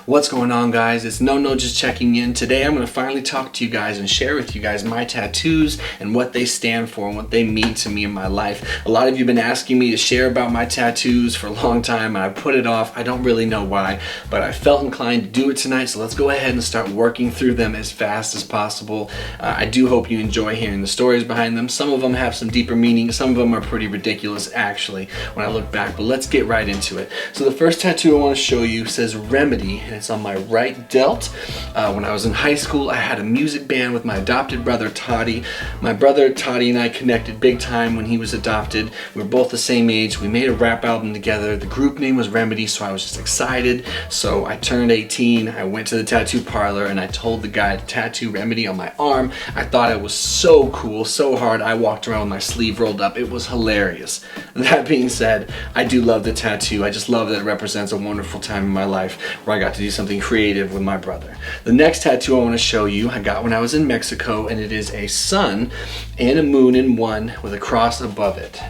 What's going on, guys? It's No just checking in. Today I'm going to finally talk to you guys and share with you guys my tattoos and what they stand for and what they mean to me in my life. A lot of you have been asking me to share about my tattoos for a long time, and I put it off. I don't really know why, but I felt inclined to do it tonight, so let's go ahead and start working through them as fast as possible. I do hope you enjoy hearing the stories behind them. Some of them have some deeper meaning. Some of them are pretty ridiculous, actually, when I look back, but let's get right into it. So the first tattoo I want to show you says Remedy, and it's on my right delt. When I was in high school, I had a music band with my adopted brother Toddy. My brother Toddy and I connected big time when he was adopted. We were both the same age. We made a rap album together. The group name was Remedy, so I was just excited. So I turned 18, I went to the tattoo parlor, and I told the guy to tattoo Remedy on my arm. I thought it was so cool, so hard. I walked around with my sleeve rolled up. It was hilarious. That being said, I do love the tattoo. I just love that it represents a wonderful time in my life where I got to do something creative with my brother. The next tattoo I want to show you, I got when I was in Mexico, and it is a sun and a moon in one with a cross above it.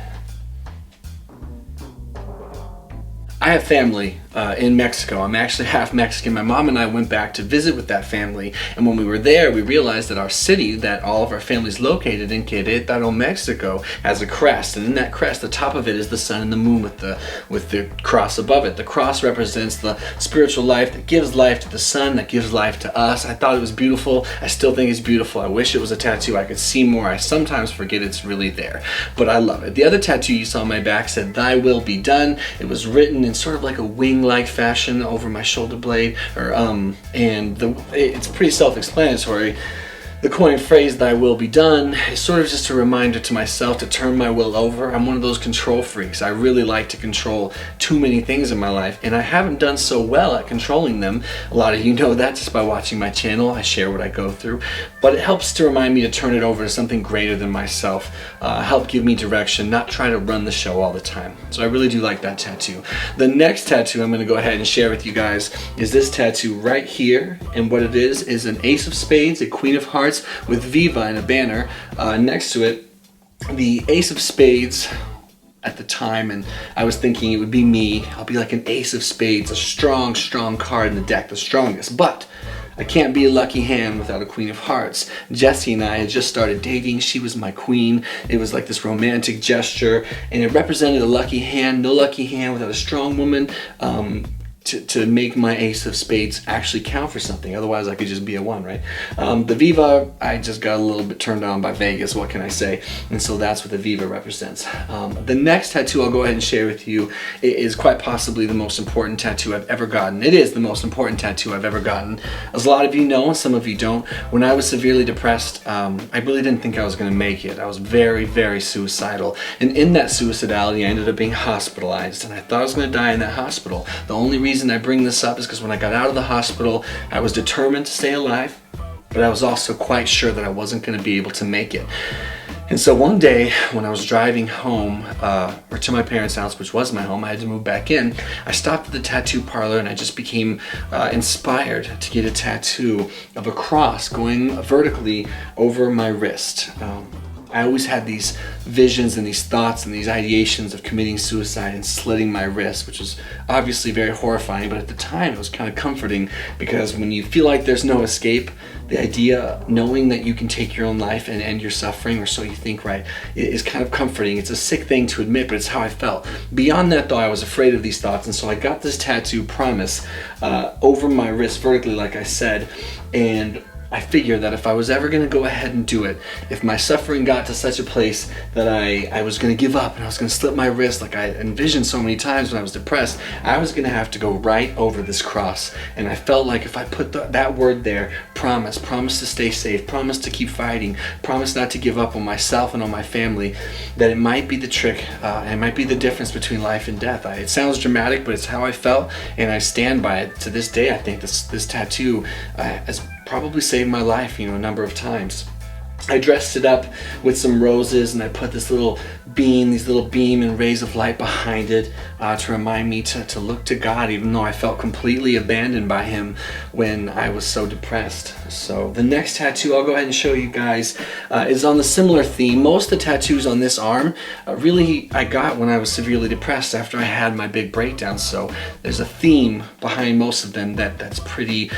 I have family in Mexico. I'm actually half Mexican. My mom and I went back to visit with that family, and when we were there, we realized that our city that all of our families located in, Querétaro, Mexico, has a crest, and in that crest, the top of it is the sun and the moon with the cross above it. The cross represents the spiritual life that gives life to the sun, that gives life to us. I thought it was beautiful. I still think it's beautiful. I wish it was a tattoo I could see more. I sometimes forget it's really there, but I love it. The other tattoo you saw on my back said, "Thy will be done." It was written in sort of like a wing-like fashion over my shoulder blade, it's pretty self-explanatory. The coined phrase, "thy will be done," is sort of just a reminder to myself to turn my will over. I'm one of those control freaks. I really like to control too many things in my life, and I haven't done so well at controlling them. A lot of you know that just by watching my channel. I share what I go through, but it helps to remind me to turn it over to something greater than myself, help give me direction, not try to run the show all the time. So I really do like that tattoo. The next tattoo I'm going to go ahead and share with you guys is this tattoo right here, and what it is an ace of spades, a queen of hearts, with Viva and a banner next to it. The ace of spades at the time, and I was thinking it would be me. I'll be like an ace of spades, a strong card in the deck, the strongest, but I can't be a lucky hand without a queen of hearts. Jessie and I had just started dating. She was my queen. It was like this romantic gesture, and it represented a lucky hand. No lucky hand without a strong woman to make my ace of spades actually count for something. Otherwise I could just be a one, right? The Viva, I just got a little bit turned on by Vegas, what can I say? And so that's what the Viva represents. The next tattoo I'll go ahead and share with you is quite possibly the most important tattoo I've ever gotten. It is the most important tattoo I've ever gotten. As a lot of you know, and some of you don't, when I was severely depressed, I really didn't think I was gonna make it. I was very suicidal. And in that suicidality, I ended up being hospitalized, and I thought I was gonna die in that hospital. The only reason I bring this up is because when I got out of the hospital, I was determined to stay alive, but I was also quite sure that I wasn't going to be able to make it. And so one day when I was driving home, or to my parents' house, which was my home, I had to move back in, I stopped at the tattoo parlor, and I just became inspired to get a tattoo of a cross going vertically over my wrist. I always had these visions and these thoughts and these ideations of committing suicide and slitting my wrist, which was obviously very horrifying, but at the time it was kind of comforting, because when you feel like there's no escape, the idea, knowing that you can take your own life and end your suffering, or so you think, right, is kind of comforting. It's a sick thing to admit, but it's how I felt. Beyond that, though, I was afraid of these thoughts, and so I got this tattoo, Promise, over my wrist vertically, like I said, and I figured that if I was ever going to go ahead and do it, if my suffering got to such a place that I was going to give up and I was going to slip my wrist like I envisioned so many times when I was depressed, I was going to have to go right over this cross. And I felt like if I put that word there, promise to stay safe, promise to keep fighting, promise not to give up on myself and on my family, that it might be the trick, it might be the difference between life and death. It sounds dramatic, but it's how I felt, and I stand by it to this day. I think this tattoo has probably saved my life, a number of times. I dressed it up with some roses, and I put this little beam, these little beam and rays of light behind it to remind me to look to God, even though I felt completely abandoned by Him when I was so depressed. So the next tattoo I'll go ahead and show you guys is on the similar theme. Most of the tattoos on this arm really I got when I was severely depressed after I had my big breakdown. So there's a theme behind most of them that's pretty,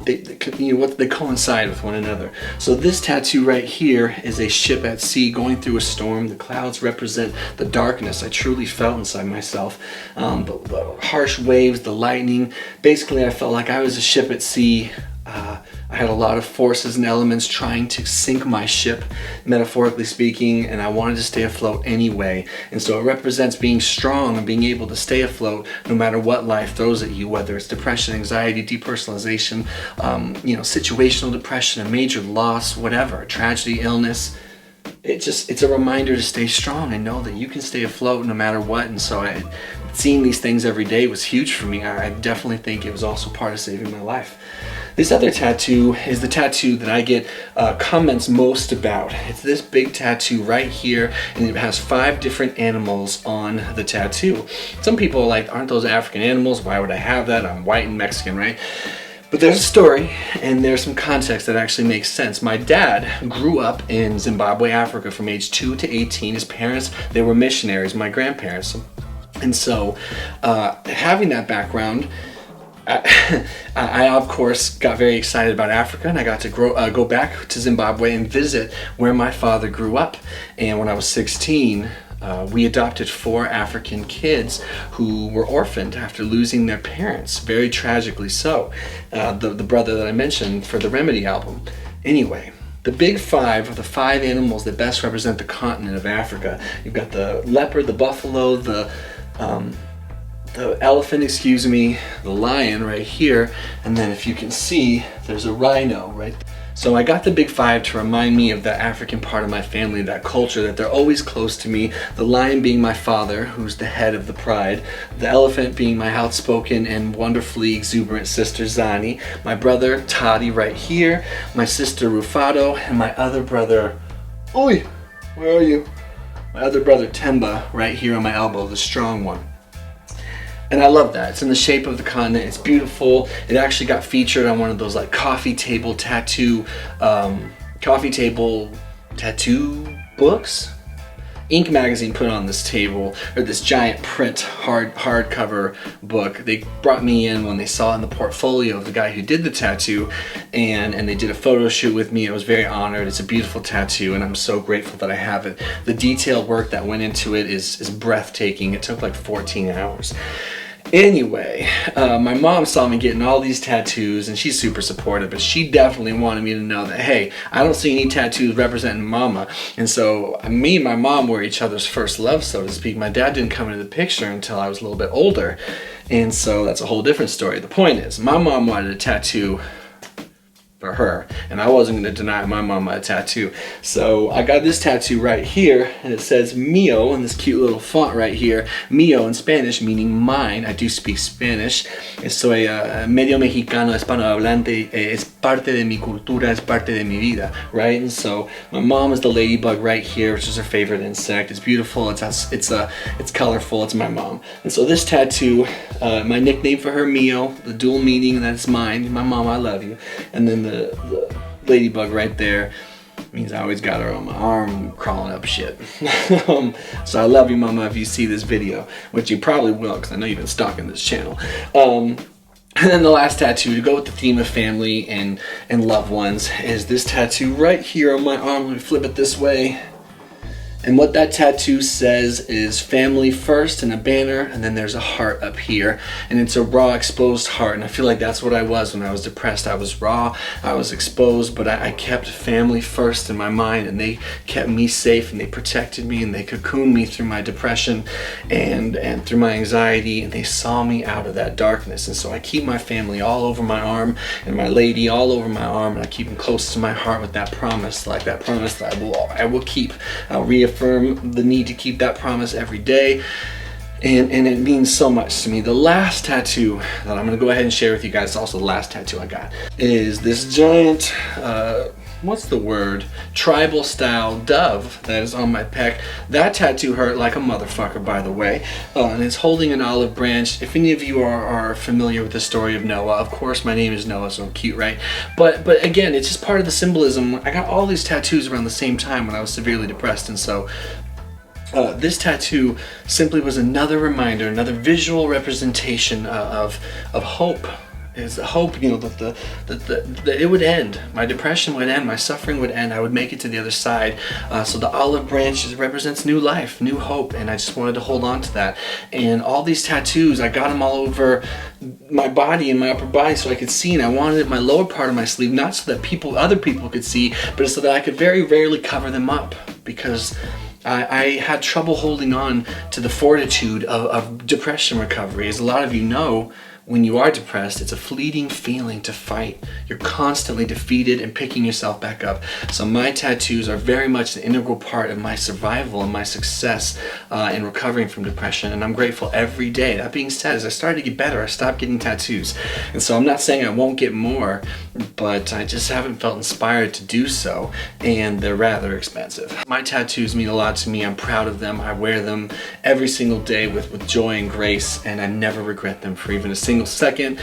they coincide with one another. So this tattoo right here is a ship at sea going through a storm. The clouds represent the darkness I truly felt inside myself. The harsh waves, the lightning. Basically, I felt like I was a ship at sea. I had a lot of forces and elements trying to sink my ship, metaphorically speaking, and I wanted to stay afloat anyway. And so it represents being strong and being able to stay afloat no matter what life throws at you, whether it's depression, anxiety, depersonalization, situational depression, a major loss, whatever, tragedy, illness. It's a reminder to stay strong and know that you can stay afloat no matter what. And so seeing these things every day was huge for me. I definitely think it was also part of saving my life. This other tattoo is the tattoo that I get comments most about. It's this big tattoo right here, and it has 5 different animals on the tattoo. Some people are like, aren't those African animals? Why would I have that? I'm white and Mexican, right? But there's a story, and there's some context that actually makes sense. My dad grew up in Zimbabwe, Africa from age 2 to 18. His parents, they were missionaries, my grandparents. And so having that background, I of course got very excited about Africa, and I got to go back to Zimbabwe and visit where my father grew up. And when I was 16, we adopted 4 African kids who were orphaned after losing their parents, very tragically so. The brother that I mentioned for the Remedy album. Anyway, the big 5 are the 5 animals that best represent the continent of Africa. You've got the leopard, the buffalo, the elephant, the lion right here, and then if you can see, there's a rhino right there. So I got the big 5 to remind me of the African part of my family, that culture, that they're always close to me. The lion being my father, who's the head of the pride. The elephant being my outspoken and wonderfully exuberant sister Zani. My brother Toddy right here. My sister Rufado, and my other brother, Oi, where are you? My other brother Temba right here on my elbow, the strong one. And I love that. It's in the shape of the continent. It's beautiful. It actually got featured on one of those like coffee table tattoo books. Ink magazine put on this table, or this giant print hardcover book. They brought me in when they saw in the portfolio of the guy who did the tattoo, and they did a photo shoot with me. I was very honored. It's a beautiful tattoo, and I'm so grateful that I have it. The detailed work that went into it is breathtaking. It took like 14 hours. Anyway, my mom saw me getting all these tattoos, and she's super supportive, but she definitely wanted me to know that, hey, I don't see any tattoos representing mama. And so me and my mom were each other's first love, so to speak. My dad didn't come into the picture until I was a little bit older, and so that's a whole different story. The point is, my mom wanted a tattoo for her, and I wasn't going to deny my mama a tattoo. So I got this tattoo right here, and it says Mio in this cute little font right here. Mio in Spanish meaning mine. I do speak Spanish. Soy medio mexicano, hispanohablante. Es parte de mi cultura, es parte de mi vida, right? And so my mom is the ladybug right here, which is her favorite insect. It's beautiful. It's colorful. It's my mom. And so this tattoo, my nickname for her, Mio, the dual meaning that it's mine. My mom, I love you. And then the ladybug right there means I always got her on my arm crawling up shit. So I love you, mama, if you see this video, which you probably will, because I know you've been stalking this channel. And then the last tattoo, to go with the theme of family and loved ones, is this tattoo right here on my arm. Let me flip it this way. And what that tattoo says is family first, and a banner, and then there's a heart up here. And it's a raw, exposed heart. And I feel like that's what I was when I was depressed. I was raw, I was exposed, but I kept family first in my mind, and they kept me safe, and they protected me, and they cocooned me through my depression and through my anxiety, and they saw me out of that darkness. And so I keep my family all over my arm, and my lady all over my arm, and I keep them close to my heart with that promise, like that promise that I will keep. I'll reaffirm the need to keep that promise every day, and it means so much to me. The last tattoo that I'm going to go ahead and share with you guys, also the last tattoo I got, is this giant what's the word? Tribal style dove that is on my pec. That tattoo hurt like a motherfucker, by the way. And it's holding an olive branch. If any of you are familiar with the story of Noah, of course my name is Noah, so cute, right? But again, it's just part of the symbolism. I got all these tattoos around the same time when I was severely depressed, and so this tattoo simply was another reminder, another visual representation of hope. Is hope, you know, that it would end. My depression would end. My suffering would end. I would make it to the other side. So the olive branch represents new life, new hope, and I just wanted to hold on to that. And all these tattoos, I got them all over my body and my upper body so I could see, and I wanted it in my lower part of my sleeve, not so that other people could see, but so that I could very rarely cover them up, because I had trouble holding on to the fortitude of depression recovery. As a lot of you know, when you are depressed, it's a fleeting feeling to fight. You're constantly defeated and picking yourself back up. So my tattoos are very much an integral part of my survival and my success in recovering from depression, and I'm grateful every day. That being said, as I started to get better, I stopped getting tattoos. And so I'm not saying I won't get more, but I just haven't felt inspired to do so, and they're rather expensive. My tattoos mean a lot to me. I'm proud of them. I wear them every single day with joy and grace, and I never regret them for even a single second.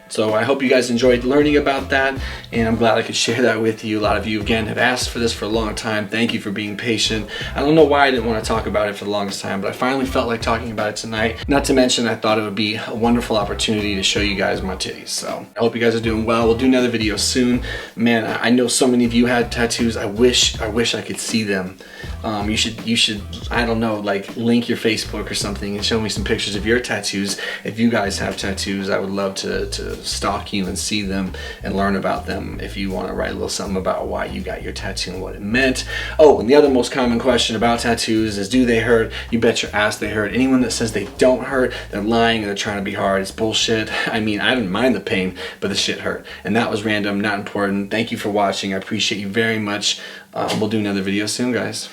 So I hope you guys enjoyed learning about that, and I'm glad I could share that with you. A lot of you, again, have asked for this for a long time. Thank you for being patient. I don't know why I didn't want to talk about it for the longest time, but I finally felt like talking about it tonight. Not to mention, I thought it would be a wonderful opportunity to show you guys my titties. So I hope you guys are doing well. We'll do another video soon. Man, I know so many of you had tattoos. I wish I could see them. You should, I don't know, like link your Facebook or something and show me some pictures of your tattoos. If you guys have tattoos, I would love to stalk you and see them and learn about them. If you want to write a little something about why you got your tattoo and what it meant. Oh, and the other most common question about tattoos is, do they hurt? You bet your ass they hurt. Anyone that says they don't hurt, they're lying and they're trying to be hard. It's bullshit. I mean, I didn't mind the pain, but the shit hurt. And that was random, not important. Thank you for watching. I appreciate you very much. We'll do another video soon, guys.